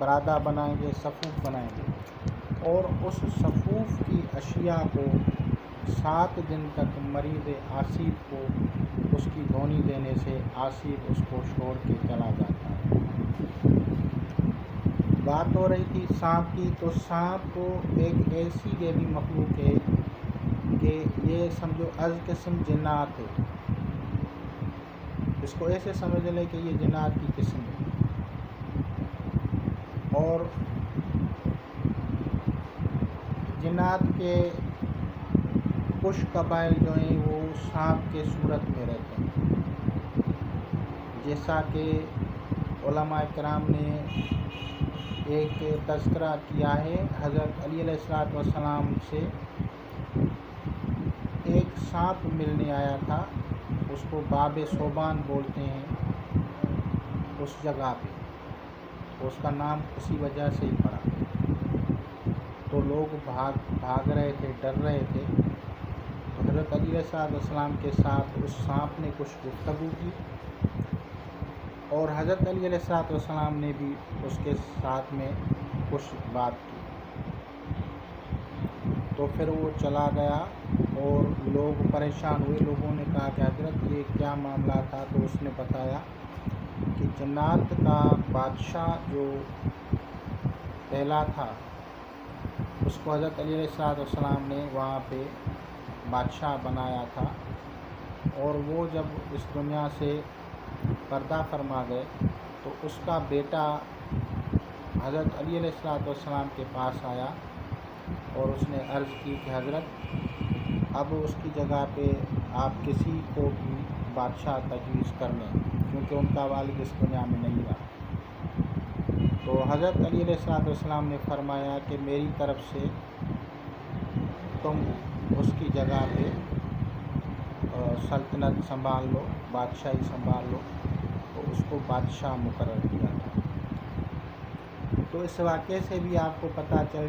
برادہ بنائیں گے، صفوف بنائیں گے، اور اس صفوف کی اشیاء کو 7 دن تک مریض آسیب کو اس کی دھونی دینے سے آسیب اس کو چھوڑ کے چلا جاتا ہے۔ بات ہو رہی تھی سانپ کی، تو سانپ کو ایک ایسی غیبی مخلوق ہے کہ یہ سمجھو از قسم جنات ہے، اس کو ایسے سمجھ لیں کہ یہ جنات کی قسم ہے۔ اور جنات کے کچھ قبائل جو ہیں وہ سانپ کے صورت میں رہتے ہیں، جیسا کہ علماء کرام نے ایک تذکرہ کیا ہے۔ حضرت علی علیہ السلام سے ایک سانپ ملنے آیا تھا، اس کو باب ثوبان بولتے ہیں اس جگہ پہ، اس کا نام اسی وجہ سے ہی پڑا۔ تو لوگ بھاگ رہے تھے، ڈر رہے تھے، تو حضرت علی علیہ السلام کے ساتھ اس سانپ نے کچھ گفتگو کی، اور حضرت علی علیہ السلام نے بھی اس کے ساتھ میں کچھ بات کی۔ تو پھر وہ چلا گیا اور لوگ پریشان ہوئے، لوگوں نے کہا کہ حضرت یہ کیا معاملہ تھا؟ تو اس نے بتایا کہ جنات کا بادشاہ جو پہلا تھا اس کو حضرت علی علیہ السلام نے وہاں پہ بادشاہ بنایا تھا، اور وہ جب اس دنیا سے پردہ فرما گئے تو اس کا بیٹا حضرت علی علیہ السلام کے پاس آیا اور اس نے عرض کی کہ حضرت اب اس کی جگہ پہ آپ کسی کو بھی بادشاہ تجویز کر لیں، کیونکہ ان کا والد اس دنیا میں نہیں رہا۔ تو حضرت علی علیہ السلام نے فرمایا کہ میری طرف سے تم اس کی جگہ پہ سلطنت سنبھال لو، بادشاہی سنبھال لو، تو اس کو بادشاہ مقرر کیا تھا۔ تو اس واقعے سے بھی آپ کو پتہ چل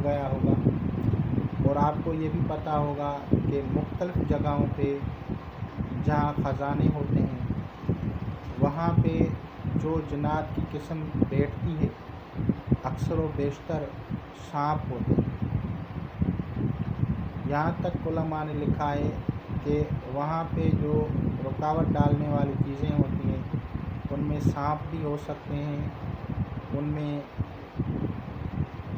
گیا ہوگا، اور آپ کو یہ بھی پتہ ہوگا کہ مختلف جگہوں پہ جہاں خزانے ہوتے ہیں وہاں پہ جو جنات کی قسم بیٹھتی ہے اکثر و بیشتر سانپ ہوتے ہیں۔ یہاں تک علماء نے لکھا ہے کہ وہاں پہ جو رکاوٹ ڈالنے والی چیزیں ہوتی ہیں ان میں سانپ بھی ہو سکتے ہیں، ان میں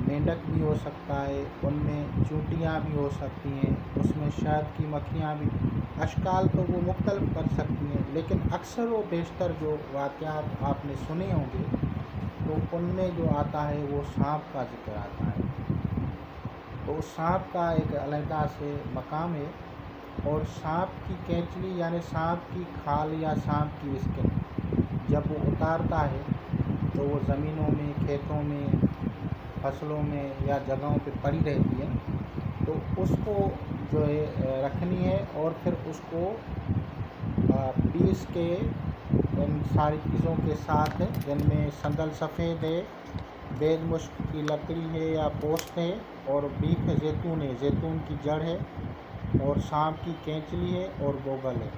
مینڈک بھی ہو سکتا ہے، ان میں چونٹیاں بھی ہو سکتی ہیں، اس میں شہد کی مکھیاں بھی، اشکال تو وہ مختلف کر سکتی ہیں، لیکن اکثر و بیشتر جو واقعات آپ نے سنے ہوں گے تو ان میں جو آتا ہے وہ سانپ کا ذکر آتا ہے۔ تو سانپ کا ایک علیحدہ سے مقام ہے، اور سانپ کی کینچلی یعنی سانپ کی کھال یا سانپ کی اسکن جب وہ اتارتا ہے تو وہ زمینوں میں، کھیتوں میں، فصلوں میں یا جگہوں پہ پڑی رہتی ہے، تو اس کو جو ہے رکھنی ہے، اور پھر اس کو پیس کے ان ساری چیزوں کے ساتھ، جن میں سندل سفید ہے، بید مشک کی لکڑی ہے یا پوست ہے، اور بیف زیتون ہے، زیتون کی جڑ ہے، اور سانپ کی کینچلی ہے اور گوگل ہے،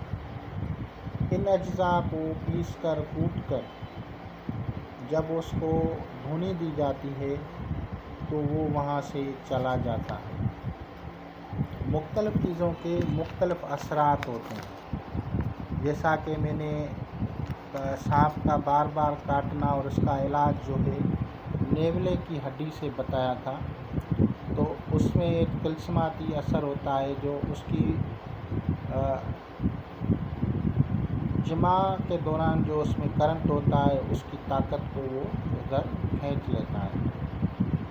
ان اجزاء کو پیس کر کوٹ کر جب اس کو دھونی دی جاتی ہے تو وہ وہاں سے چلا جاتا ہے۔ مختلف چیزوں کے مختلف اثرات ہوتے ہیں، جیسا کہ میں نے سانپ کا بار بار کاٹنا اور اس کا علاج جو ہے نیولے کی ہڈی سے بتایا تھا، تو اس میں ایک طلسماتی اثر ہوتا ہے جو اس کی جماع کے دوران جو اس میں کرنٹ ہوتا ہے اس کی طاقت کو وہ ادھر کھینچ لیتا ہے۔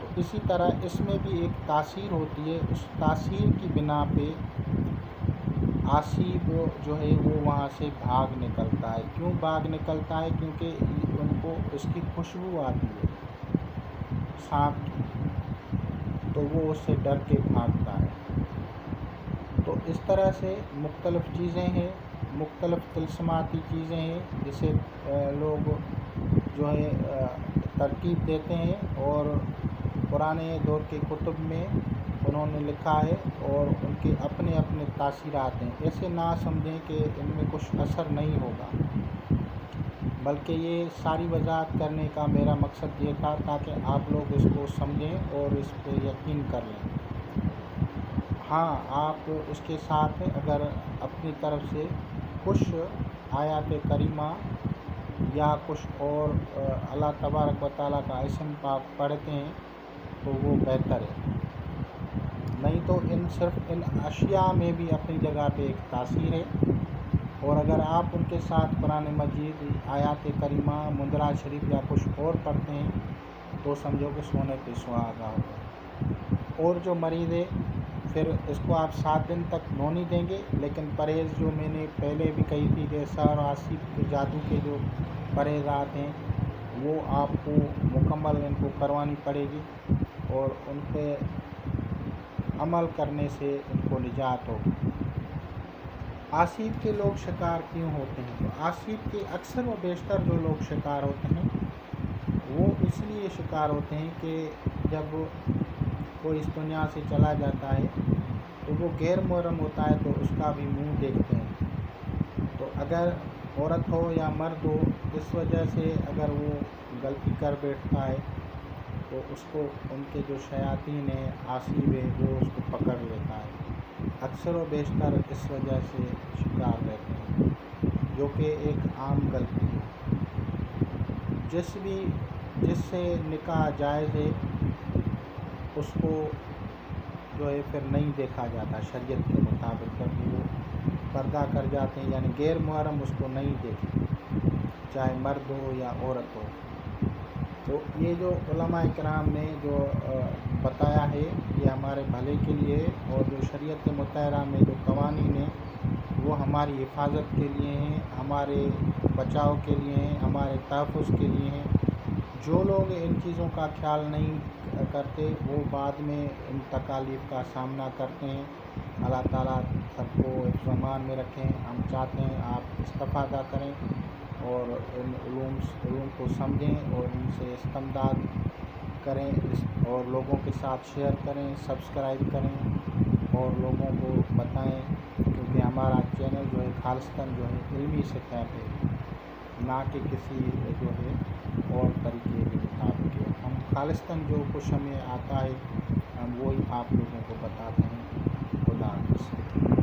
تو اسی طرح اس میں بھی ایک تاثیر ہوتی ہے، اس تاثیر کی بنا پہ آسیب جو ہے وہ وہاں سے بھاگ نکلتا ہے۔ کیوں بھاگ نکلتا ہے؟ کیونکہ ان کو اس کی خوشبو آتی ہے سانپ کی، تو وہ اس سے ڈر کے بھاگتا ہے۔ تو اس طرح سے مختلف چیزیں ہیں، مختلف طلسماتی چیزیں ہیں جسے لوگ جو ہے ترکیب دیتے ہیں، اور پرانے دور کے کتب میں انہوں نے لکھا ہے، اور ان کے اپنے اپنے تاثیرات ہیں۔ ایسے نہ سمجھیں کہ ان میں کچھ اثر نہیں ہوگا، بلکہ یہ ساری وضاحت کرنے کا میرا مقصد یہ تھا تاکہ آپ لوگ اس کو سمجھیں اور اس پہ یقین کر لیں۔ ہاں، آپ اس کے ساتھ اگر اپنی طرف سے کچھ آیات کریمہ یا کچھ اور اللہ تبارک و تعالیٰ کا اسم پاک پڑھتے ہیں تو وہ بہتر ہے، نہیں تو صرف ان اشیاء میں بھی اپنی جگہ پہ ایک تاثیر ہے، اور اگر آپ ان کے ساتھ قرآن مجید آیات کریمہ مندرج شریف یا کچھ اور پڑھتے ہیں تو سمجھو کہ سونے پہ سہاگا ہوگا۔ اور جو مریض ہے پھر اس کو آپ 7 دن تک نہیں دیں گے، لیکن پرہیز جو میں نے پہلے بھی کہی تھی کہ سحر و عصیب کے جادو کے جو پرہیزات ہیں وہ آپ کو مکمل ان کو کروانی پڑے گی، اور ان پہ عمل کرنے سے ان کو نجات ہوگی۔ عصیب کے لوگ شکار کیوں ہوتے ہیں؟ تو عصیب کے اکثر و بیشتر جو لوگ شکار ہوتے ہیں وہ اس لیے شکار ہوتے ہیں کہ جب کوئی اس دنیا سے چلا جاتا ہے تو وہ غیر محرم ہوتا ہے تو اس کا بھی منہ دیکھتے ہیں، تو اگر عورت ہو یا مرد ہو اس وجہ سے اگر وہ غلطی کر بیٹھتا ہے تو اس کو ان کے جو شیاطین ہیں عصیب ہے وہ اس کو پکڑ لیتا ہے، اکثر و بیشتر اس وجہ سے شکار رہتے ہیں، جو کہ ایک عام غلطی ہے۔ جس سے نکاح جائز ہے اس کو جو ہے پھر نہیں دیکھا جاتا شریعت کے مطابق، جب وہ پردہ کر جاتے ہیں یعنی غیر محرم اس کو نہیں دیکھتے، چاہے مرد ہو یا عورت ہو۔ تو یہ جو علماء کرام نے جو بتایا ہے یہ ہمارے بھلے کے لیے، اور جو شریعت مطہرہ میں جو قوانین ہیں وہ ہماری حفاظت کے لیے ہیں، ہمارے بچاؤ کے لیے ہیں، ہمارے تحفظ کے لیے ہیں۔ جو لوگ ان چیزوں کا خیال نہیں کرتے وہ بعد میں ان تکالیف کا سامنا کرتے ہیں۔ اللہ تعالیٰ سب کو حفظ و امان میں رکھیں۔ ہم چاہتے ہیں آپ استفادہ کریں اور ان علوم کو سمجھیں اور ان سے استمداد کریں، اور لوگوں کے ساتھ شیئر کریں، سبسکرائب کریں اور لوگوں کو بتائیں، کیونکہ ہمارا چینل جو ہے خالصتاً جو ہے علمی سطح پہ، نہ کہ کسی جو ہے اور طریقے کے مطابق ہے۔ ہم خالصتاً جو کچھ ہمیں آتا ہے ہم وہی آپ لوگوں کو بتاتے ہیں۔ خدا حافظ۔